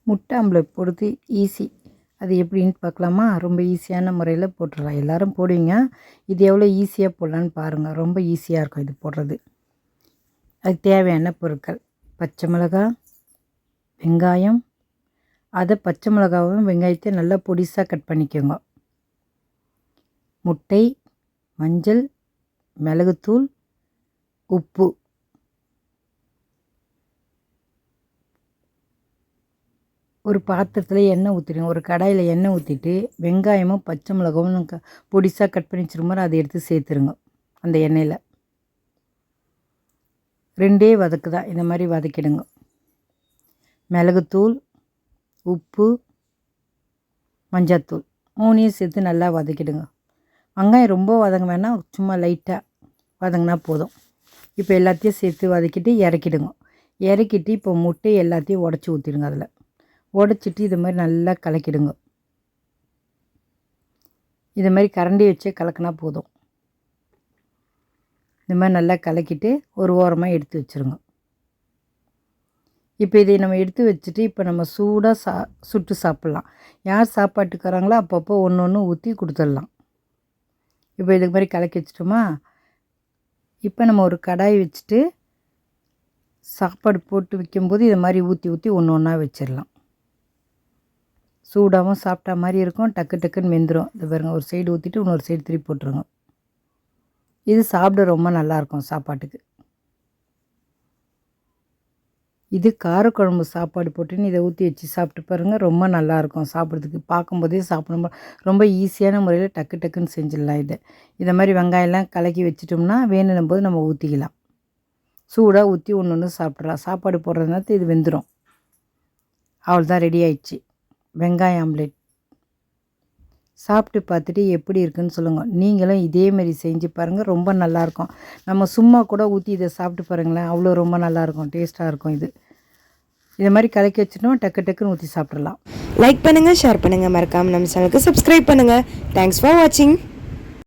முட்டை ஆம்லெட் போடுறது ஈஸி. அது எப்படின்னு பார்க்கலாமா? ரொம்ப ஈஸியான முறையில் போட்டுடலாம். எல்லோரும் போடுவீங்க. இது எவ்வளோ ஈஸியாக போடலான்னு பாருங்கள். ரொம்ப ஈஸியாக இருக்கும் இது போடுறது. அதுக்கு தேவையான பொருட்கள்: பச்சை மிளகாய், வெங்காயம். அதை பச்சை மிளகாவும் வெங்காயத்தையும் நல்லா பொடிசாக கட் பண்ணிக்கோங்க. முட்டை, மஞ்சள், மிளகுத்தூள், உப்பு. ஒரு பாத்திரத்தில் எண்ணெய் ஊற்றிடுங்க. ஒரு கடாயில் எண்ணெய் ஊற்றிட்டு வெங்காயமும் பச்சை மிளகாவும் பொடிசாக கட் பண்ணி வச்சுருக்க அதை எடுத்து சேர்த்துருங்க. அந்த எண்ணெயில் ரெண்டே வதக்கு தான், இந்த மாதிரி வதக்கிடுங்க. மிளகுத்தூள், உப்பு, மஞ்சத்தூள் மூணையும் சேர்த்து நல்லா வதக்கிடுங்க. வெங்காயம் ரொம்ப வதங்க வேணாம், சும்மா லைட்டாக வதங்கினா போதும். இப்போ எல்லாத்தையும் சேர்த்து வதக்கிட்டு இறக்கிடுங்க. இறக்கிட்டு இப்போ முட்டை எல்லாத்தையும் உடச்சி ஊற்றிடுங்க. அதில் உடச்சிட்டு இது மாதிரி நல்லா கலக்கிடுங்க. இது மாதிரி கரண்டி வச்சே கலக்கினா போதும். இந்த மாதிரி நல்லா கலக்கிட்டு ஒரு ஓரமாக எடுத்து வச்சுருங்க. இப்போ இதை நம்ம எடுத்து வச்சுட்டு இப்போ நம்ம சூடாக சுட்டு சாப்பிட்லாம். யார் சாப்பாட்டுக்கு வராங்களோ அப்பப்போ ஒன்று ஒன்று ஊற்றி கொடுத்துடலாம். இப்போ இதுக்கு மாதிரி கலக்கி வச்சிட்டோமா? இப்போ நம்ம ஒரு கடாய் வச்சுட்டு சாப்பாடு போட்டு வைக்கும்போது இதை மாதிரி ஊற்றி ஊற்றி ஒன்று ஒன்றா வச்சிடலாம். சூடாகவும் சாப்பிட்டா மாதிரி இருக்கும், டக்கு டக்குன்னு வெந்துடும். இது பாருங்க, ஒரு சைடு ஊற்றிட்டு இன்னொரு சைடு திருப்பி போட்டுருங்க. இது சாப்பிட ரொம்ப நல்லாயிருக்கும் சாப்பாட்டுக்கு. இது காரக்குழம்பு சாப்பாடு போட்டுன்னு இதை ஊற்றி வச்சு சாப்பிட்டு பாருங்கள், ரொம்ப நல்லாயிருக்கும் சாப்பிட்றதுக்கு. பார்க்கும்போதே சாப்பிடும். ரொம்ப ஈஸியான முறையில் டக்கு டக்குன்னு செஞ்சிடலாம். இதை மாதிரி வெங்காயம்லாம் கலக்கி வச்சிட்டோம்னா வேணும்னும் போது நம்ம ஊற்றிக்கலாம். சூடாக ஊற்றி ஒன்று ஒன்று சாப்பிட்றலாம். சாப்பாடு போடுறதுனால இது வெந்துடும். அவ்வளோதான், ரெடி ஆயிடுச்சு வெங்காய ஆம்லெட். சாப்பிட்டு பார்த்துட்டு எப்படி இருக்குன்னு சொல்லுங்கள். நீங்களும் இதேமாரி செஞ்சு பாருங்கள், ரொம்ப நல்லாயிருக்கும். நம்ம சும்மா கூட ஊற்றி இதை சாப்பிட்டு பாருங்களேன், அவ்வளோ ரொம்ப நல்லாயிருக்கும், டேஸ்ட்டாக இருக்கும். இதை மாதிரி கலக்கி வச்சுட்டோம், டக்கு டக்குன்னு ஊற்றி சாப்பிட்றலாம். லைக் பண்ணுங்கள், ஷேர் பண்ணுங்கள், மறக்காமல் நம்ம சேனலுக்கு சப்ஸ்கிரைப் பண்ணுங்கள். தேங்க்ஸ் ஃபார் வாட்சிங்.